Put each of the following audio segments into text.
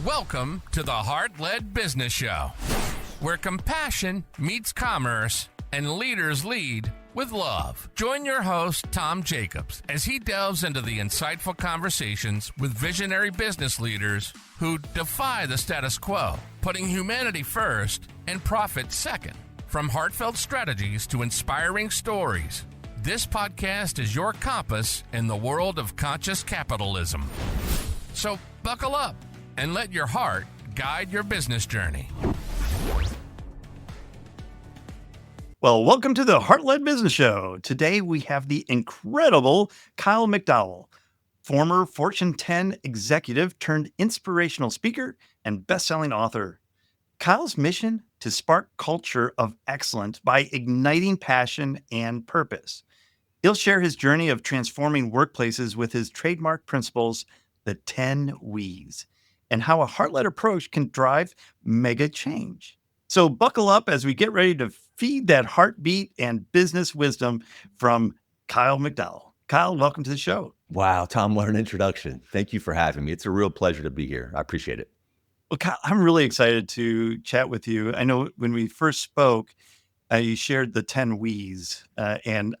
Welcome to the Heart-Led Business Show, where compassion meets commerce and leaders lead with love. Join your host, Tom Jacobs, as he delves into the insightful conversations with visionary business leaders who defy the status quo, putting humanity first and profit second. From heartfelt strategies to inspiring stories, this podcast is your compass in the world of conscious capitalism. So buckle up and let your heart guide your business journey. Well, welcome to the Heart-Led Business Show. Today we have the incredible Kyle McDowell, former Fortune 10 executive turned inspirational speaker and best-selling author. Kyle's mission to spark culture of excellence by igniting passion and purpose. He'll share his journey of transforming workplaces with his trademark principles, the 10 W's, and how a heart-led approach can drive mega change. So buckle up as we get ready to feed that heartbeat and business wisdom from Kyle McDowell. Kyle, welcome to the show. Wow, Tom, what an introduction. Thank you for having me. It's a real pleasure to be here. I appreciate it. Well, Kyle, I'm really excited to chat with you. I know when we first spoke, you shared the 10 W's, and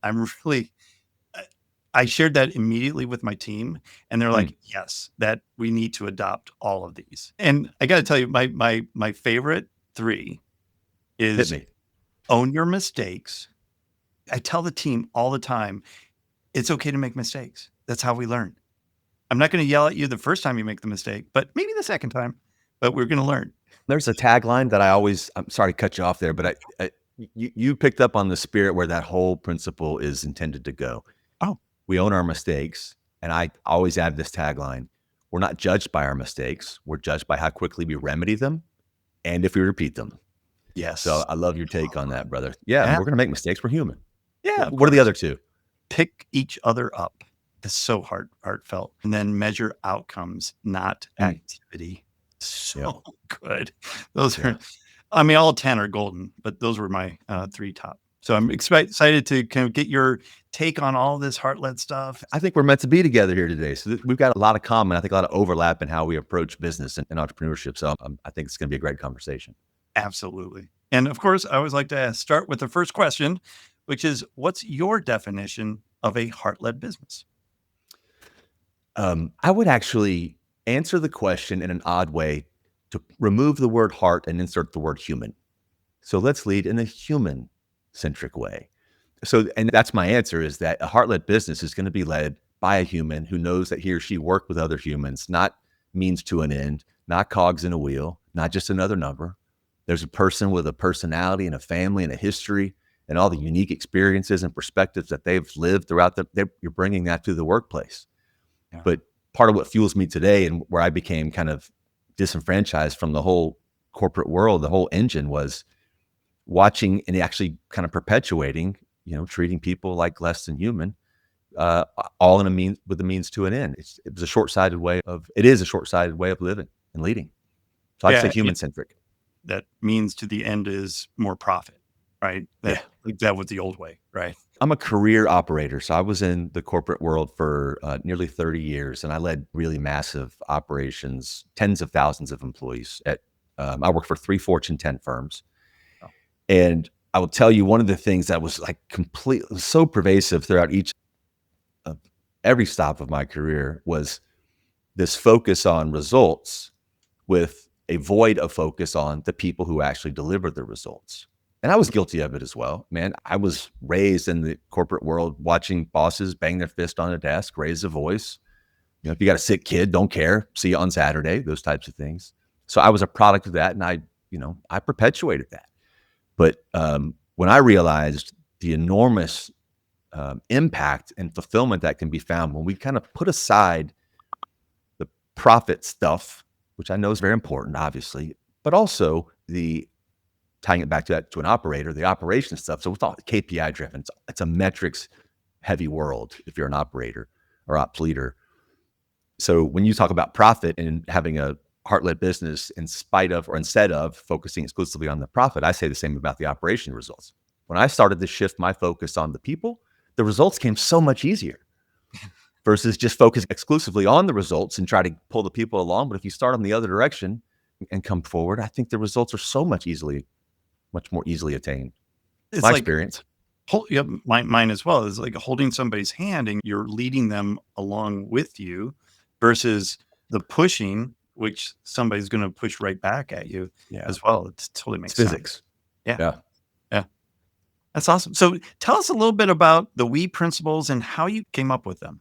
I shared that immediately with my team, and they're like, yes, that we need to adopt all of these. And I got to tell you, my favorite three is own your mistakes. I tell the team all the time, it's okay to make mistakes. That's how we learn. I'm not going to yell at you the first time you make the mistake, but maybe the second time, but we're going to learn. There's a tagline that I'm sorry to cut you off there, but you picked up on the spirit where that whole principle is intended to go. Oh. We own our mistakes, and I always add this tagline: we're not judged by our mistakes. We're judged by how quickly we remedy them and if we repeat them. Yes. So I love your take on that, brother. Yeah. We're going to make mistakes. We're human. Yeah. What are the other two? Pick each other up. It's so heartfelt. And then measure outcomes, not activity. So good. Those are, all 10 are golden, but those were my three top. So I'm excited to kind of get your take on all this heart-led stuff. I think we're meant to be together here today. So we've got a lot of common. I think a lot of overlap in how we approach business and entrepreneurship. So I think it's going to be a great conversation. Absolutely. And of course, I always like to start with the first question, which is, what's your definition of a heart-led business? I would actually answer the question in an odd way to remove the word heart and insert the word human. So let's lead in a human-centric way. So, and that's my answer, is that a heart-led business is going to be led by a human who knows that he or she worked with other humans, not means to an end, not cogs in a wheel, not just another number. There's a person with a personality and a family and a history and all the unique experiences and perspectives that they've lived throughout you're bringing that to the workplace. Yeah. But part of what fuels me today and where I became kind of disenfranchised from the whole corporate world, the whole engine, was watching and actually kind of perpetuating, treating people like less than human, all with the means to an end. It is a short-sighted way of living and leading. So I'd say human-centric. That means to the end is more profit, right? That was the old way, right? I'm a career operator. So I was in the corporate world for nearly 30 years, and I led really massive operations, tens of thousands of employees. I worked for 3 Fortune 10 firms. Oh. And I will tell you, one of the things that was so pervasive throughout every stop of my career was this focus on results with a void of focus on the people who actually delivered the results. And I was guilty of it as well, man. I was raised in the corporate world watching bosses bang their fist on a desk, raise a voice. If you got a sick kid, don't care. See you on Saturday, those types of things. So I was a product of that, and I perpetuated that. But when I realized the enormous impact and fulfillment that can be found when we kind of put aside the profit stuff, which I know is very important, obviously, but also tying it back to an operator, the operation stuff. So it's all KPI driven. It's a metrics heavy world if you're an operator or ops leader. So when you talk about profit and having a heart-led business instead of focusing exclusively on the profit, I say the same about the operation results. When I started to shift my focus on the people, the results came so much easier. versus just focus exclusively on the results and try to pull the people along. But if you start on the other direction and come forward, I think the results are so much more easily attained. It's My like experience. mine as well. Is like holding somebody's hand and you're leading them along with you versus the pushing, which somebody's going to push right back at you as well. It totally makes sense. Physics. Yeah. That's awesome. So tell us a little bit about the we principles and how you came up with them.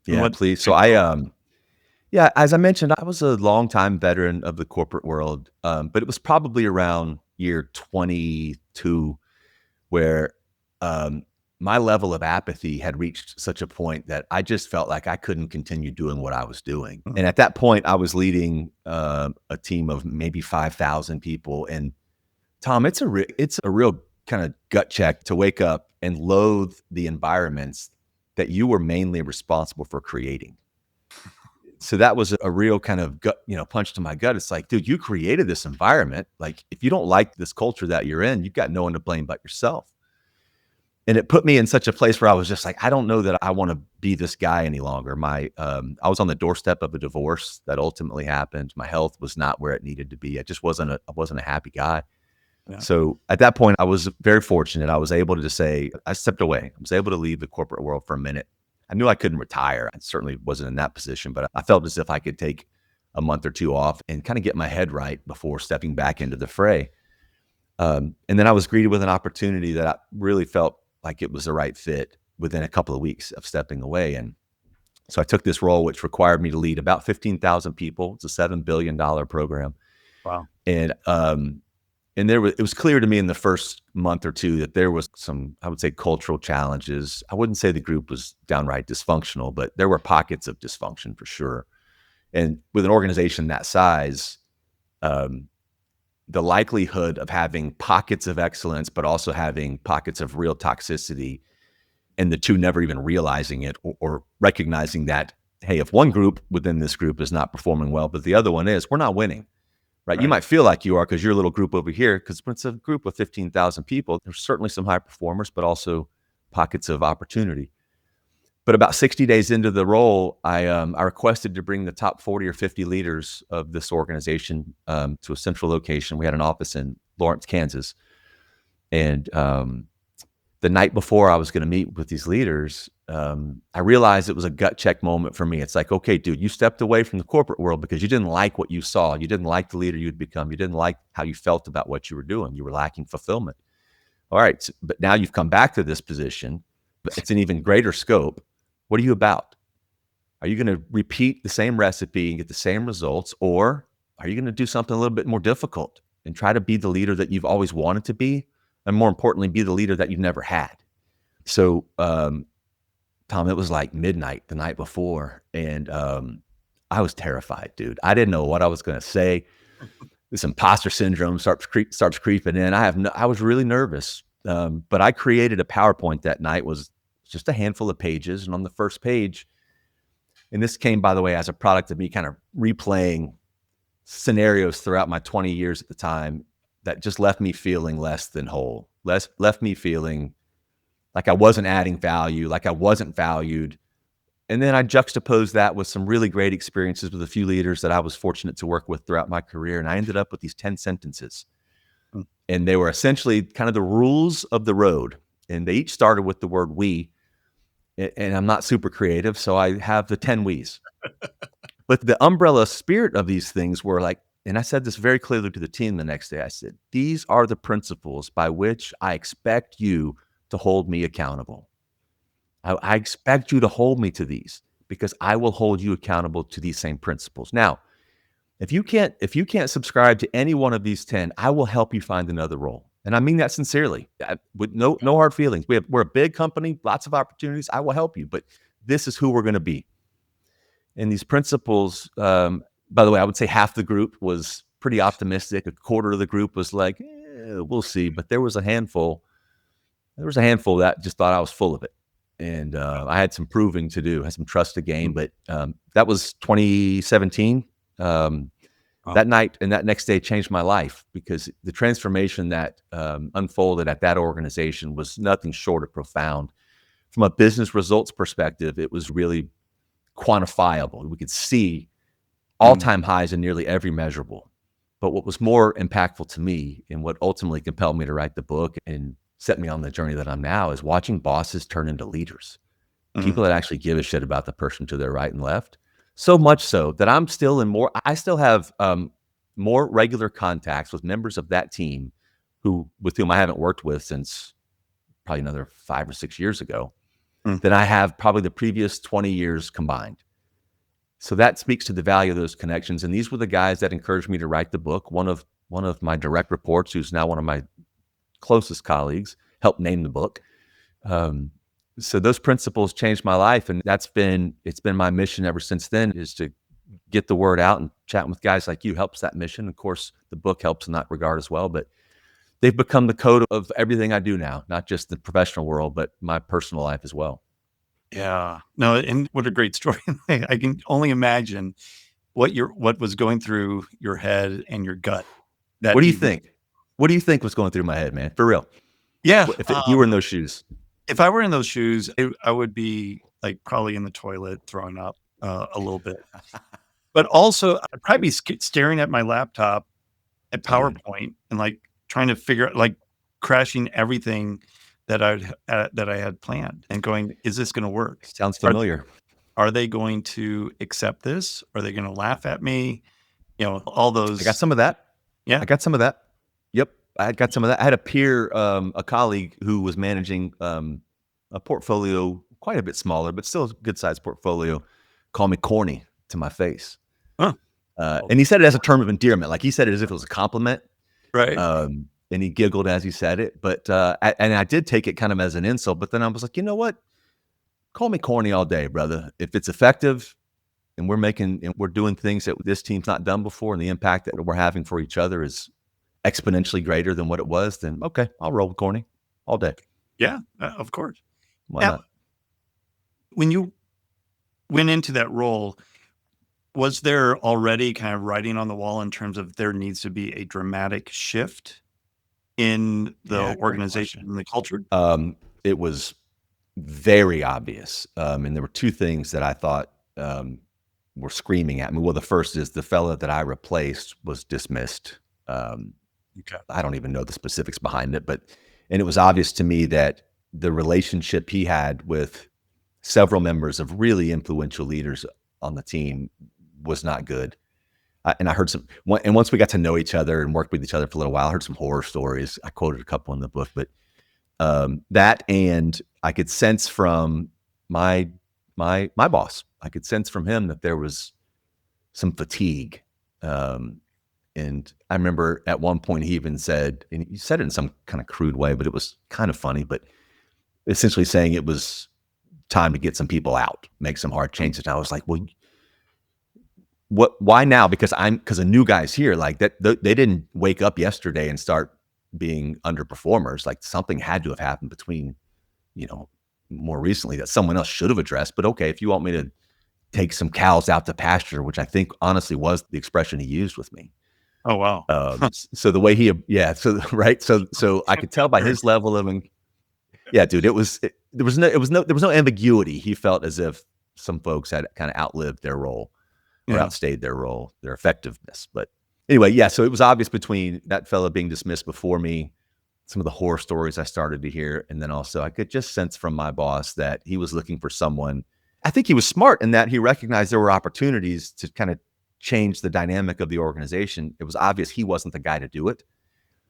Yeah, please. So as I mentioned, I was a longtime veteran of the corporate world, but it was probably around year 22 where my level of apathy had reached such a point that I just felt like I couldn't continue doing what I was doing. Mhm. And at that point, I was leading a team of maybe 5,000 people. And Tom, it's a real kind of gut check to wake up and loathe the environments that you were mainly responsible for creating. So that was a real kind of gut, punch to my gut. It's like, dude, you created this environment. Like, if you don't like this culture that you're in, you've got no one to blame but yourself. And it put me in such a place where I was just like, I don't know that I want to be this guy any longer. I was on the doorstep of a divorce that ultimately happened. My health was not where it needed to be. I wasn't a happy guy. Yeah. So at that point, I was very fortunate. I was able to just say, I stepped away. I was able to leave the corporate world for a minute. I knew I couldn't retire. I certainly wasn't in that position, but I felt as if I could take a month or two off and kind of get my head right before stepping back into the fray. And then I was greeted with an opportunity that I really felt like it was the right fit within a couple of weeks of stepping away. And so I took this role, which required me to lead about 15,000 people. It's a $7 billion program. Wow. And it was clear to me in the first month or two that there was some, I would say, cultural challenges. I wouldn't say the group was downright dysfunctional, but there were pockets of dysfunction for sure. And with an organization that size, the likelihood of having pockets of excellence, but also having pockets of real toxicity, and the two never even realizing it or recognizing that, hey, if one group within this group is not performing well, but the other one is, we're not winning. Right? You might feel like you are because you're a little group over here, because when it's a group of 15,000 people, there's certainly some high performers, but also pockets of opportunity. But about 60 days into the role, I requested to bring the top 40 or 50 leaders of this organization to a central location. We had an office in Lawrence, Kansas. And the night before I was going to meet with these leaders, I realized it was a gut check moment for me. It's like, okay, dude, you stepped away from the corporate world because you didn't like what you saw. You didn't like the leader you'd become. You didn't like how you felt about what you were doing. You were lacking fulfillment. All right, but now you've come back to this position, but it's an even greater scope. What are you about? Are you going to repeat the same recipe and get the same results, or are you going to do something a little bit more difficult and try to be the leader that you've always wanted to be, and more importantly, be the leader that you've never had? So, Tom, it was like midnight the night before, and I was terrified, dude. I didn't know what I was going to say. This imposter syndrome starts creeping in. I was really nervous, but I created a PowerPoint that night. Was just a handful of pages, and on the first page, and this came, by the way, as a product of me kind of replaying scenarios throughout my 20 years at the time that just left me feeling less than whole, left me feeling like I wasn't adding value, like I wasn't valued. And then I juxtaposed that with some really great experiences with a few leaders that I was fortunate to work with throughout my career. And I ended up with these 10 sentences. And they were essentially kind of the rules of the road. And they each started with the word we. And I'm not super creative, so I have the 10 we's. But the umbrella spirit of these things were like, and I said this very clearly to the team the next day. I said, these are the principles by which I expect you to hold me accountable. I expect you to hold me to these because I will hold you accountable to these same principles. Now, if you can't subscribe to any one of these 10, I will help you find another role. And I mean that sincerely, with no hard feelings. We're a big company, lots of opportunities. I will help you, but this is who we're going to be. And these principles, by the way, I would say half the group was pretty optimistic. A quarter of the group was like, we'll see. But there was a handful that just thought I was full of it. And I had some proving to do, had some trust to gain. But that was 2017. That night and that next day changed my life, because the transformation that unfolded at that organization was nothing short of profound. From a business results perspective, it was really quantifiable. We could see all-time highs in nearly every measurable. But what was more impactful to me and what ultimately compelled me to write the book and set me on the journey that I'm now is watching bosses turn into leaders. People that actually give a shit about the person to their right and left. So much so that I still have more regular contacts with members of that team with whom I haven't worked with since probably another 5 or 6 years ago than I have probably the previous 20 years combined. So that speaks to the value of those connections. And these were the guys that encouraged me to write the book. One of my direct reports, who's now one of my closest colleagues, helped name the book. So those principles changed my life, and it's been my mission ever since then, is to get the word out, and chatting with guys like you helps that mission. Of course, the book helps in that regard as well, but they've become the code of everything I do now, not just the professional world, but my personal life as well. Yeah. No, and what a great story. I can only imagine what was going through your head and your gut. What do you think? What do you think was going through my head, man? For real. Yeah. If you were in those shoes. If I were in those shoes, I would be like probably in the toilet throwing up a little bit. But also, I'd probably be staring at my laptop at PowerPoint and like trying to figure out, like crashing everything that I had planned and going, is this going to work? Sounds familiar. Are they going to accept this? Are they going to laugh at me? All those. I got some of that. Yeah. I got some of that. Yep. I got some of that. I had a peer, a colleague who was managing a portfolio quite a bit smaller, but still a good sized portfolio, call me corny to my face. Huh. And he said it as a term of endearment. Like he said it as if it was a compliment. Right. And he giggled as he said it. But and I did take it kind of as an insult. But then I was like, you know what? Call me corny all day, brother. If it's effective and we're doing things that this team's not done before, and the impact that we're having for each other is exponentially greater than what it was, then okay, I'll roll with corny all day. Yeah, of course. Why not? When you went into that role, was there already kind of writing on the wall in terms of there needs to be a dramatic shift in the organization and the culture? It was very obvious. And there were two things that I thought were screaming at me. Well, the first is the fella that I replaced was dismissed. I don't even know the specifics behind it, and it was obvious to me that the relationship he had with several members of really influential leaders on the team was not good. And I heard and once we got to know each other and worked with each other for a little while, I heard some horror stories. I quoted a couple in the book, but that, and I could sense from my boss, I could sense from him that there was some fatigue. And I remember at one point he even said, and he said it in some kind of crude way, but it was kind of funny, but essentially saying it was time to get some people out, make some hard changes. And I was like, well, why now? Because a new guy's here. Like that, they didn't wake up yesterday and start being underperformers. Like something had to have happened between, more recently that someone else should have addressed. But okay, if you want me to take some cows out to pasture, which I think honestly was the expression he used with me. Oh, wow. So the way right. So I could tell by his level of, dude, there was no ambiguity. He felt as if some folks had kind of outlived their role or outstayed their role, their effectiveness. But anyway, so it was obvious between that fella being dismissed before me, some of the horror stories I started to hear. And then also I could just sense from my boss that he was looking for someone. I think he was smart in that he recognized there were opportunities to kind of change the dynamic of the organization. It was obvious he wasn't the guy to do it.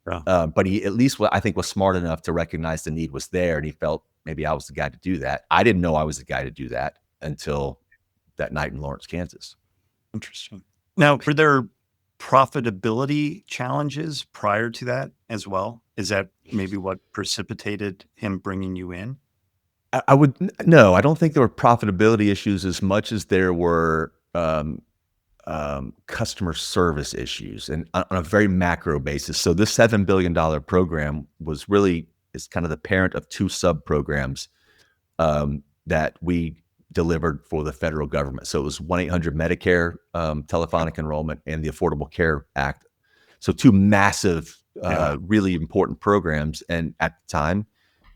Yeah. But he at least, I think, was smart enough to recognize the need was there. And he felt maybe I was the guy to do that. I didn't know I was the guy to do that until that night in Lawrence, Kansas. Interesting. Now, were there profitability challenges prior to that as well? Is that maybe what precipitated him bringing you in? No, I don't think there were profitability issues as much as there were customer service issues, and on a very macro basis. So this $7 billion program is kind of the parent of two sub programs that we delivered for the federal government. So it was 1-800 Medicare telephonic enrollment and the Affordable Care Act. So two massive, really important programs. And at the time,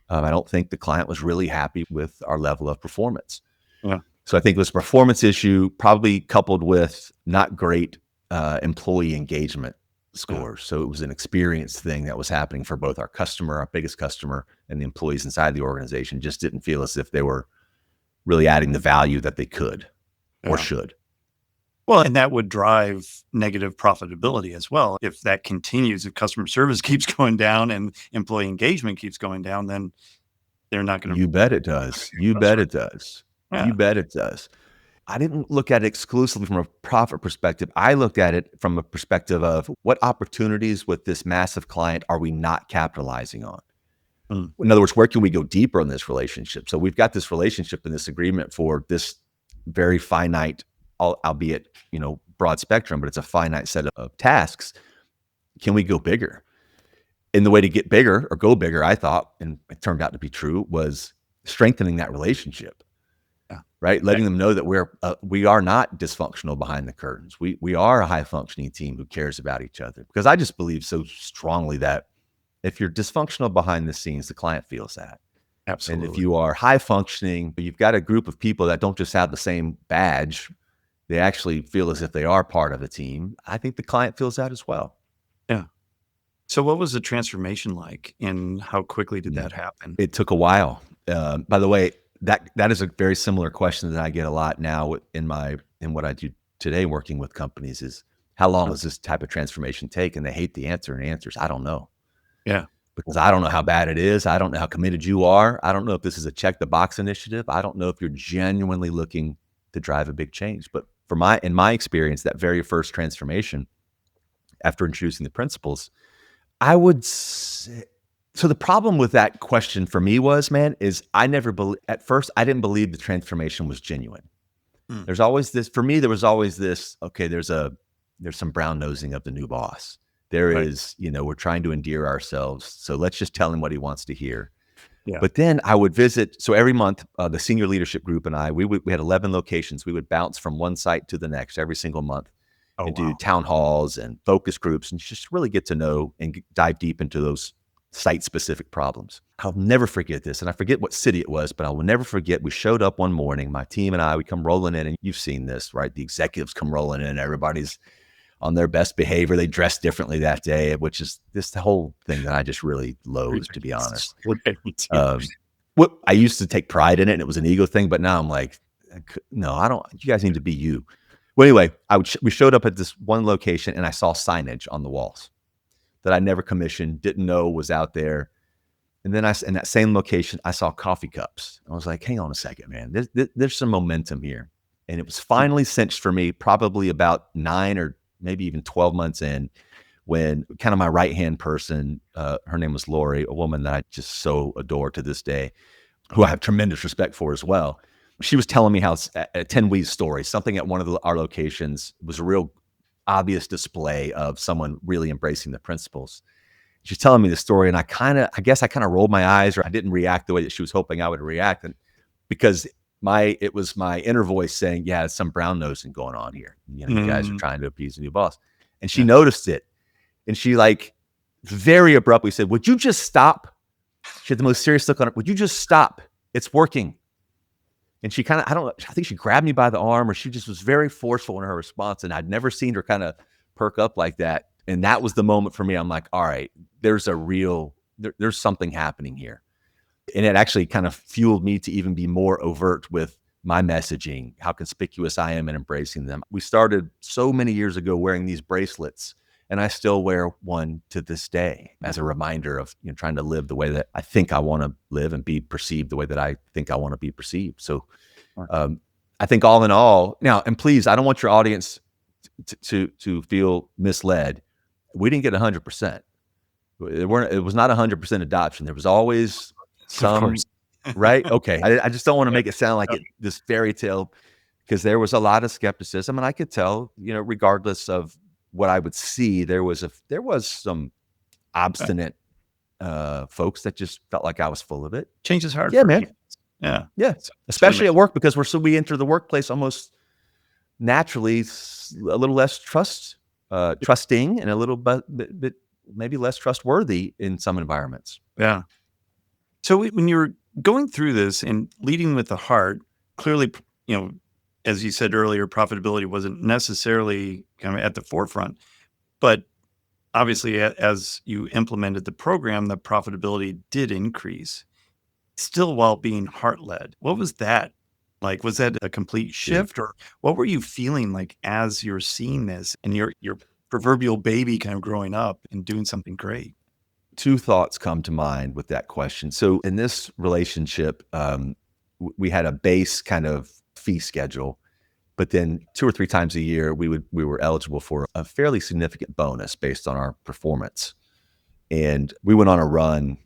I don't think the client was really happy with our level of performance. Yeah. So I think it was a performance issue, probably coupled with not great employee engagement scores. So it was an experience thing that was happening for both our customer, our biggest customer, and the employees inside the organization just didn't feel as if they were really adding the value that they could or should. Well, and that would drive negative profitability as well. If that continues, if customer service keeps going down and employee engagement keeps going down, then they're not going to. You bet it does. You bet it does. Yeah. You bet it does. I didn't look at it exclusively from a profit perspective. I looked at it from a perspective of what opportunities with this massive client are we not capitalizing on? In other words, where can we go deeper in this relationship? So we've got this relationship and this agreement for this very finite, albeit, broad spectrum, but it's a finite set of tasks. Can we go bigger? And the way to get bigger or go bigger, I thought, and it turned out to be true, was strengthening that relationship. Right? Letting them know that we are not dysfunctional behind the curtains. We are a high functioning team who cares about each other. Because I just believe so strongly that if you're dysfunctional behind the scenes, the client feels that. Absolutely. And if you are high functioning, but you've got a group of people that don't just have the same badge, they actually feel as if they are part of the team. I think the client feels that as well. Yeah. So what was the transformation like, and how quickly did that happen? It took a while. By the way, that is a very similar question that I get a lot now in what I do today, working with companies, is how long does this type of transformation take? And they hate the answer, and the answer is, I don't know. Yeah. Because I don't know how bad it is. I don't know how committed you are. I don't know if this is a check the box initiative. I don't know if you're genuinely looking to drive a big change. But in my experience, that very first transformation, after introducing the principles, I would say, so the problem with that question for me is at first, I didn't believe the transformation was genuine. There's always this, for me, there was always this, okay, there's some brown nosing of the new boss. There is, we're trying to endear ourselves. So let's just tell him what he wants to hear. Yeah. But then I would visit. So every month, the senior leadership group and I, we had 11 locations. We would bounce from one site to the next every single month and do town halls and focus groups and just really get to know and dive deep into those site-specific problems. I'll never forget this. And I forget what city it was, but I will never forget. We showed up one morning, my team and I, we come rolling in, and you've seen this, right? The executives come rolling in. Everybody's on their best behavior. They dress differently that day, which is this the whole thing that I just really loathe, to be honest. What I used to take pride in it, and it was an ego thing, but now I'm like, no, I don't. You guys need to be you. Well, anyway, we showed up at this one location, and I saw signage on the walls that I never commissioned, didn't know was out there. And then in that same location, I saw coffee cups. I was like, hang on a second, man. There's some momentum here. And it was finally cinched for me, probably about 9 or maybe even 12 months in, when kind of my right-hand person, her name was Lori, a woman that I just so adore to this day, who I have tremendous respect for as well. She was telling me how a 10 Weeks story, something at one of our locations was a real obvious display of someone really embracing the principles. She's telling me the story, and I guess I kind of rolled my eyes, or I didn't react the way that she was hoping I would react, and because it was my inner voice saying, yeah, it's some brown nosing going on here. You guys are trying to appease the new boss. And she noticed it. And she very abruptly said, would you just stop? She had the most serious look on her. Would you just stop? It's working. And she I think she grabbed me by the arm, or she just was very forceful in her response. And I'd never seen her kind of perk up like that. And that was the moment for me. I'm like, all right, there's something happening here. And it actually kind of fueled me to even be more overt with my messaging, how conspicuous I am in embracing them. We started so many years ago wearing these bracelets, and I still wear one to this day as a reminder of trying to live the way that I think I want to live and be perceived the way that I think I want to be perceived. So I think all in all, now, and please, I don't want your audience to feel misled. We didn't get 100%. It was not 100% adoption. There was always some, right? Okay. I just don't want to make it sound like this fairy tale, because there was a lot of skepticism, and I could tell, regardless of what I would see, there was some obstinate folks that just felt like I was full of it. Change is hard. Yeah, man. People. Yeah. Especially at work, because we enter the workplace almost naturally a little less trusting, and a little bit maybe less trustworthy in some environments. Yeah. So when you're going through this and leading with the heart, clearly, as you said earlier, profitability wasn't necessarily kind of at the forefront, but obviously as you implemented the program, the profitability did increase, still while being heart-led. What was that like? Was that a complete Dude, shift, or what were you feeling like as you're seeing this and your proverbial baby kind of growing up and doing something great? two thoughts come to mind with that question. So in this relationship, we had a base kind of fee schedule, but then 2 or 3 times a year, we were eligible for a fairly significant bonus based on our performance. And we went on a run,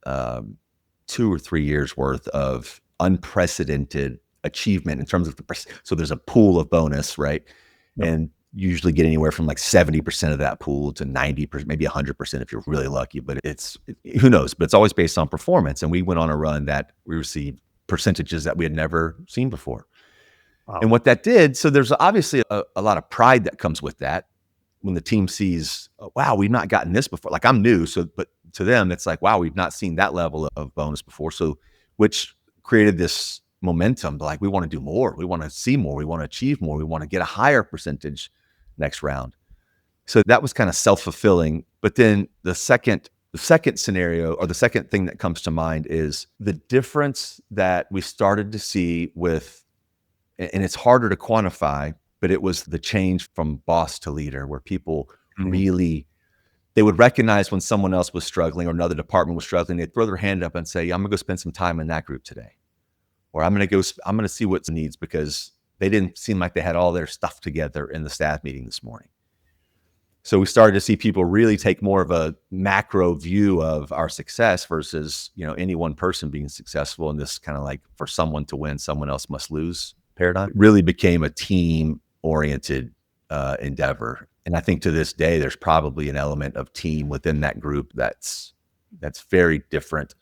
2 or 3 years worth of unprecedented achievement in terms of so there's a pool of bonus, right? Yep. And usually get anywhere from like 70% of that pool to 90%, maybe 100% if you're really lucky, but who knows, but it's always based on performance. And we went on a run that we received percentages that we had never seen before. Wow. And what that did, so there's obviously a lot of pride that comes with that when the team sees, oh, wow, we've not gotten this before. Like I'm new, so but to them, it's like, wow, we've not seen that level of bonus before. So, which created this momentum. Like we want to do more, we want to see more, we want to achieve more, we want to get a higher percentage next round. So that was kind of self-fulfilling. But then the second scenario, or the second thing that comes to mind, is the difference that we started to see with, and it's harder to quantify, but it was the change from boss to leader, where people really, they would recognize when someone else was struggling or another department was struggling. They'd throw their hand up and say, yeah, I'm gonna go spend some time in that group today. Or I'm gonna see what's needs, because they didn't seem like they had all their stuff together in the staff meeting this morning. So we started to see people really take more of a macro view of our success versus, any one person being successful in this kind of like, for someone to win, someone else must lose paradigm. It really became a team oriented endeavor. And I think to this day, there's probably an element of team within that group that's very different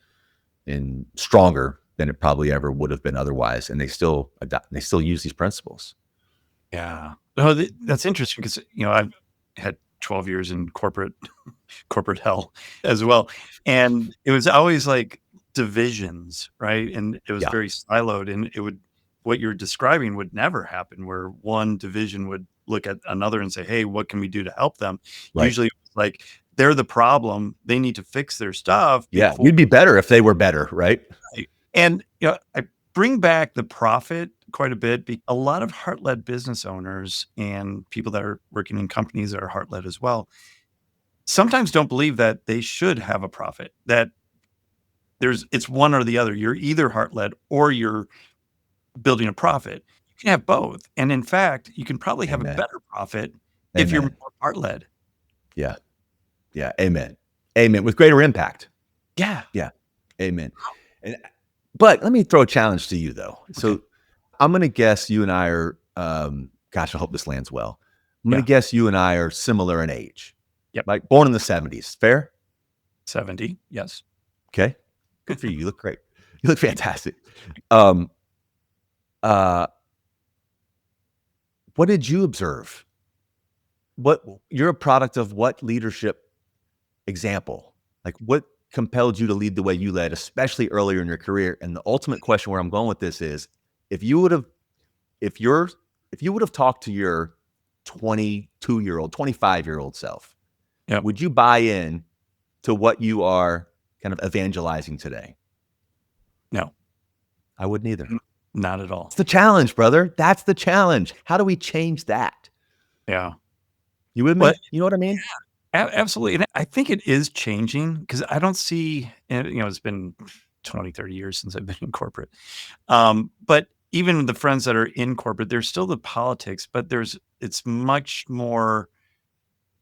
and stronger than it probably ever would have been otherwise. And they still use these principles. Yeah. Oh, that's interesting because, I've had 12 years in corporate hell as well. And it was always like divisions, right? And it was Yeah. very siloed, and what you're describing would never happen, where one division would look at another and say, hey, what can we do to help them? Right. Usually like they're the problem. They need to fix their stuff. Yeah. You'd be better if they were better, right? And, I bring back the profit quite a bit. A lot of heart-led business owners and people that are working in companies that are heart-led as well, sometimes don't believe that they should have a profit, that it's one or the other. You're either heart-led or you're building a profit. You can have both. And in fact, you can probably have a better profit if you're more heart-led. Yeah. Yeah. Amen. With greater impact. Yeah. Yeah. Amen. But let me throw a challenge to you though. Okay. So I'm going to guess you and I are, gosh, I hope this lands well. I'm going to guess you and I are similar in age. Yep. Like born in the 70s. Fair? 70. Yes. Okay. Good for you. You look great. You look fantastic. What did you observe? You're a product of what leadership example? Like what compelled you to lead the way you led, especially earlier in your career? And the ultimate question where I'm going with this is, if you would have talked to your 22-year-old, 25-year-old self, would you buy in to what you are kind of evangelizing today? No, I wouldn't either. Not at all. It's the challenge, brother. That's the challenge. How do we change that? Yeah. You with me? You know what I mean? Yeah, absolutely. And I think it is changing, because I don't see, it's been 20, 30 years since I've been in corporate. But even the friends that are in corporate, there's still the politics, but it's much more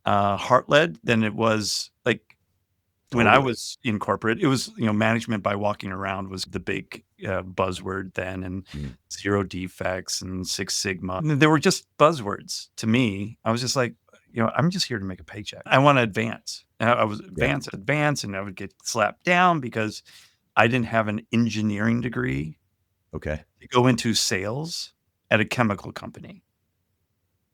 heart-led than it was like when I was in corporate. It was, management by walking around was the big buzzword then, and zero defects and Six Sigma. And they were just buzzwords to me. I was just like, I'm just here to make a paycheck. I want to advance. And I was advance, and I would get slapped down because I didn't have an engineering degree. Okay. To go into sales at a chemical company.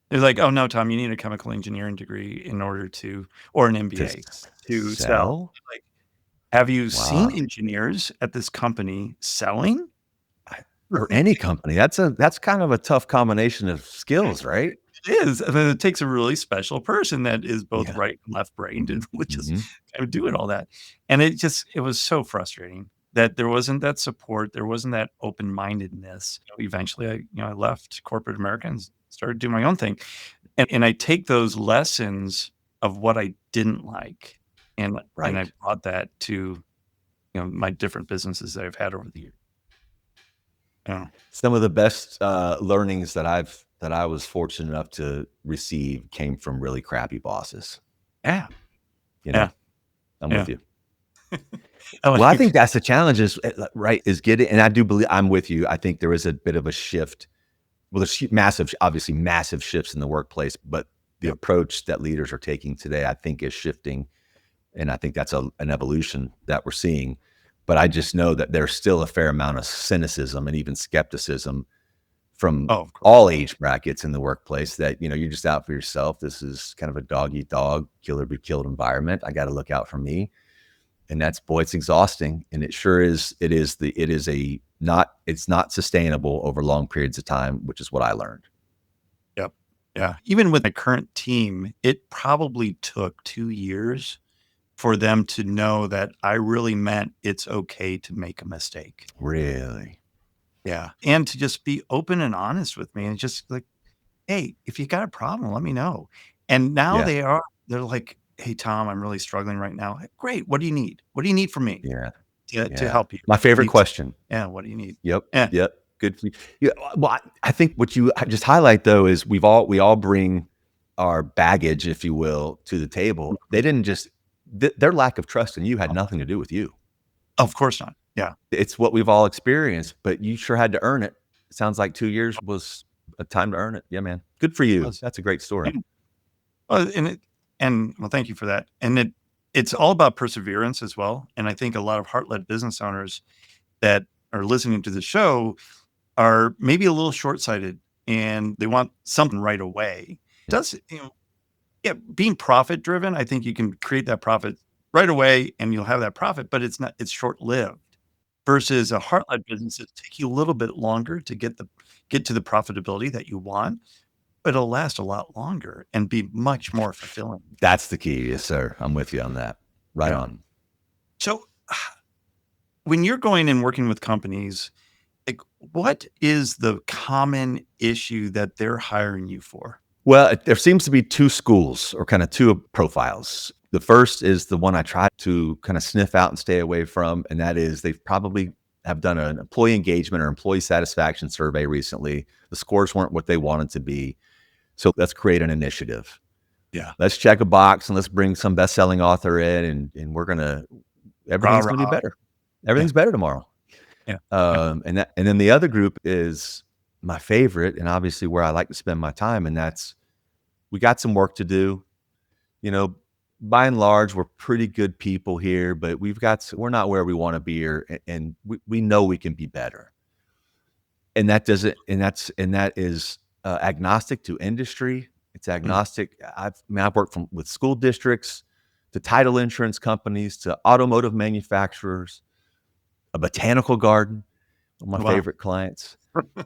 They're like, oh no, Tom, you need a chemical engineering degree or an MBA to sell. Like, have you seen engineers at this company selling? or any company. That's kind of a tough combination of skills, right? It is. And then it takes a really special person that is both Yeah. right and left brained and which is Hmm. kind of doing all that. And it was so frustrating that there wasn't that support. There wasn't that open mindedness. Eventually I left corporate America and started doing my own thing. And I take those lessons of what I didn't like and I Right. brought that to, my different businesses that I've had over the years. Yeah. Some of the best learnings that I was fortunate enough to receive came from really crappy bosses. Yeah. You Yeah. know, I'm Yeah. with you. I Well, I like- think that's the challenge is right is getting, and I do believe I'm with you. I think there is a bit of a shift. Well, there's obviously massive shifts in the workplace, but the approach that leaders are taking today, I think, is shifting, and I think that's an evolution that we're seeing. But I just know that there's still a fair amount of cynicism and even skepticism from Oh, of course. all age brackets in the workplace that, you're just out for yourself. This is kind of a dog eat dog, kill or be killed environment. I got to look out for me. And it's exhausting. And it sure is. It's not sustainable over long periods of time, which is what I learned. Yep. Yeah. Even with my current team, it probably took 2 years for them to know that I really meant it's okay to make a mistake. Really? Yeah. And to just be open and honest with me and just like, hey, if you got a problem, let me know. And now Yeah. they're like, hey, Tom, I'm really struggling right now. Great. What do you need? What do you need from me Yeah. to Yeah. help you? My What do favorite you- question. Yeah. What do you need? Yep. Yeah. Yep. Good for you. Yeah. Well, I think what you just highlight though is we all bring our baggage, if you will, to the table. They didn't just their lack of trust in you had nothing to do with you. Of course not. Yeah. It's what we've all experienced, but you sure had to earn it. It sounds like 2 years was a time to earn it. Yeah, man. Good for you. That's a great story. Well, well, thank you for that. And it's all about perseverance as well. And I think a lot of heart-led business owners that are listening to the show are maybe a little short-sighted and they want something right away. Being profit driven, I think you can create that profit right away and you'll have that profit, but it's short-lived versus a heart-led business. It take you a little bit longer to get to the profitability that you want, but it'll last a lot longer and be much more fulfilling. That's the key. Yes, sir. I'm with you on that. Right on. So when you're going and working with companies, like what is the common issue that they're hiring you for? Well, there seems to be two schools or kind of two profiles. The first is the one I try to kind of sniff out and stay away from, and that is they've probably have done an employee engagement or employee satisfaction survey recently. The scores weren't what they wanted to be. So let's create an initiative. Yeah. Let's check a box and let's bring some best-selling author in and everything's going to be better. Everything's better tomorrow. Yeah. And then the other group is my favorite and obviously where I like to spend my time. And that's, we got some work to do, by and large, we're pretty good people here, but we're not where we want to be here. And we know we can be better. And that is agnostic to industry. It's agnostic. I've worked with school districts to title insurance companies to automotive manufacturers, a botanical garden, one of my favorite clients.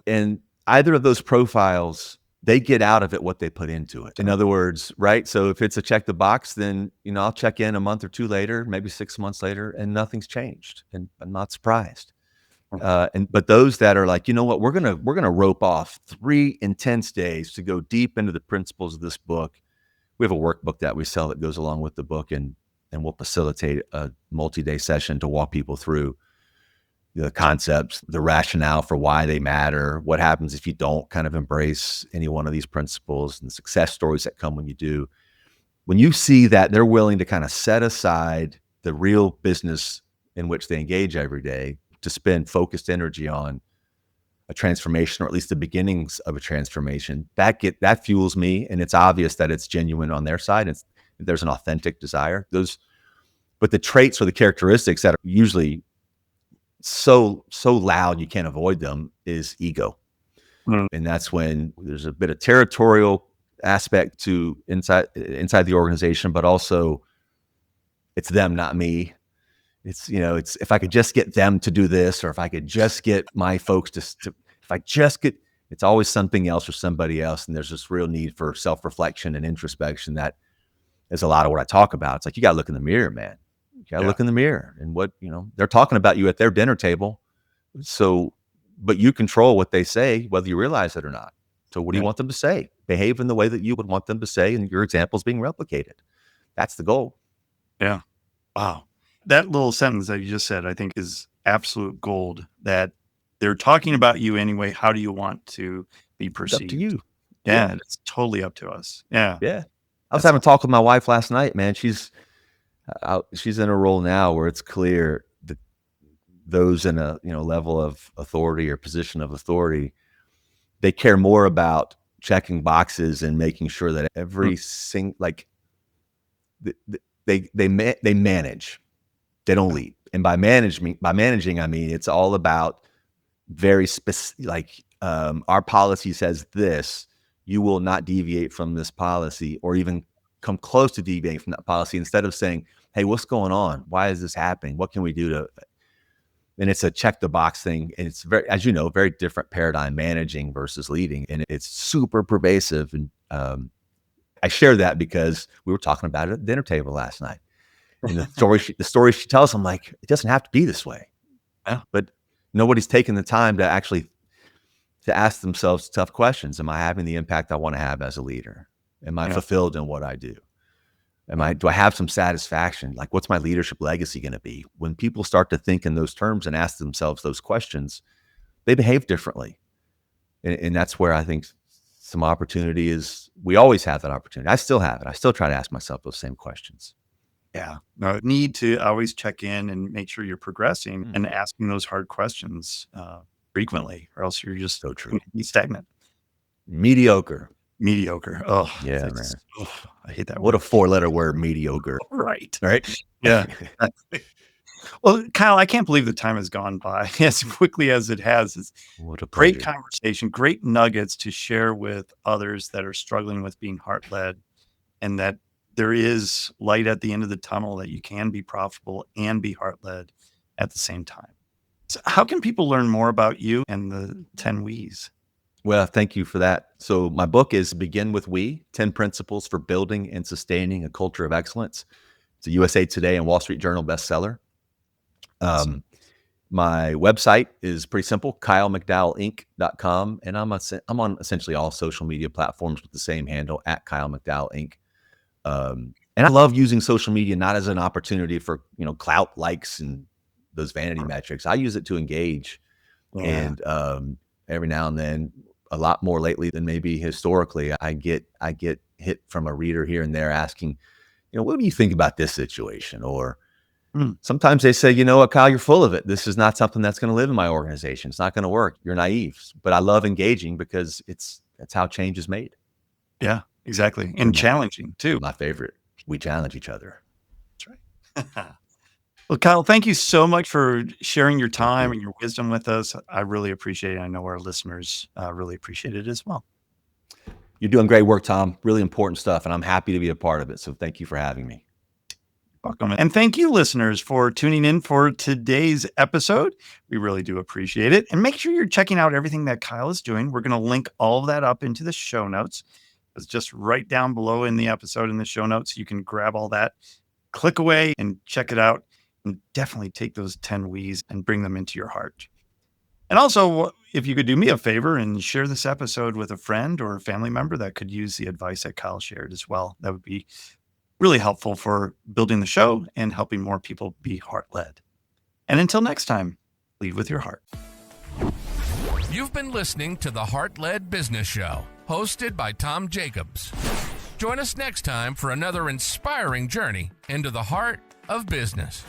And either of those profiles, they get out of it what they put into it. In other words, right? So if it's a check the box, then, I'll check in a month or two later, maybe 6 months later, and nothing's changed. And I'm not surprised. But those that are like, you know what, we're gonna rope off 3 intense days to go deep into the principles of this book. We have a workbook that we sell that goes along with the book, and we'll facilitate a multi-day session to walk people through the concepts, the rationale for why they matter, what happens if you don't kind of embrace any one of these principles, and the success stories that come when you do. When you see that they're willing to kind of set aside the real business in which they engage every day to spend focused energy on a transformation, or at least the beginnings of a transformation, that fuels me. And it's obvious that it's genuine on their side. There's an authentic desire. But the traits or the characteristics that are usually so loud you can't avoid them is ego. And that's when there's a bit of territorial aspect to inside the organization, but also it's them, not me. It's, it's if I could just get them to do this, or if I could just get my folks if I just get, it's always something else or somebody else. And there's this real need for self-reflection and introspection that is a lot of what I talk about. It's like, you got to look in the mirror, man. You got to look in the mirror, and what, they're talking about you at their dinner table. So, but you control what they say, whether you realize it or not. So what do you want them to say? Behave in the way that you would want them to say, and your example is being replicated. That's the goal. Yeah. Wow. That little sentence that you just said, I think, is absolute gold, that they're talking about you anyway. How do you want to be perceived? It's up to you. Yeah. It's totally up to us. Yeah. Yeah. I was having a talk with my wife last night, man. She's in a role now where it's clear that those in a, level of authority or position of authority, they care more about checking boxes and making sure that every they manage. They don't lead. And by managing, I mean, it's all about very specific, our policy says this, you will not deviate from this policy or even come close to deviating from that policy, instead of saying, hey, what's going on? Why is this happening? What can we do to, and it's a check the box thing. And it's very, as you know, very different paradigm, managing versus leading. And it's super pervasive. And I share that because we were talking about it at the dinner table last night. And the story she tells, I'm like, it doesn't have to be this way. Yeah. But nobody's taken the time to actually to ask themselves tough questions. Am I having the impact I want to have as a leader? Am I fulfilled in what I do? Do I have some satisfaction? Like, what's my leadership legacy going to be? When people start to think in those terms and ask themselves those questions, they behave differently. And that's where I think some opportunity is. We always have that opportunity. I still have it. I still try to ask myself those same questions. Yeah. No, need to always check in and make sure you're progressing and asking those hard questions frequently, or else you're just so true. Be stagnant. Mediocre. Oh, yeah, man. I hate that. What a 4-letter word, mediocre. Right. Yeah. Well, Kyle, I can't believe the time has gone by as quickly as it has. It's what a great conversation, great nuggets to share with others that are struggling with being heart-led, and that there is light at the end of the tunnel, that you can be profitable and be heart-led at the same time. So how can people learn more about you and the 10 W's? Well, thank you for that. So my book is Begin with We, 10 Principles for Building and Sustaining a Culture of Excellence. It's a USA Today and Wall Street Journal bestseller. My website is pretty simple, KyleMcDowellInc.com. And I'm on essentially all social media platforms with the same handle, @KyleMcDowellInc. And I love using social media, not as an opportunity for, clout, likes, and those vanity metrics. I use it to engage. And every now and then, a lot more lately than maybe historically, I get hit from a reader here and there asking, what do you think about this situation? Or sometimes they say, you know what, Kyle, you're full of it. This is not something that's going to live in my organization. It's not going to work. You're naive. But I love engaging because that's how change is made. Yeah, exactly. And challenging too. My favorite. We challenge each other. That's right. Well, Kyle, thank you so much for sharing your time and your wisdom with us. I really appreciate it. I know our listeners really appreciate it as well. You're doing great work, Tom. Really important stuff, and I'm happy to be a part of it. So thank you for having me. Welcome. And thank you, listeners, for tuning in for today's episode. We really do appreciate it. And make sure you're checking out everything that Kyle is doing. We're going to link all of that up into the show notes. It's just right down below in the episode in the show notes. You can grab all that, click away, and check it out. And definitely take those 10 W's and bring them into your heart. And also, if you could do me a favor and share this episode with a friend or a family member that could use the advice that Kyle shared as well, that would be really helpful for building the show and helping more people be heart-led. And until next time, lead with your heart. You've been listening to the Heart-Led Business Show, hosted by Tom Jacobs. Join us next time for another inspiring journey into the heart of business.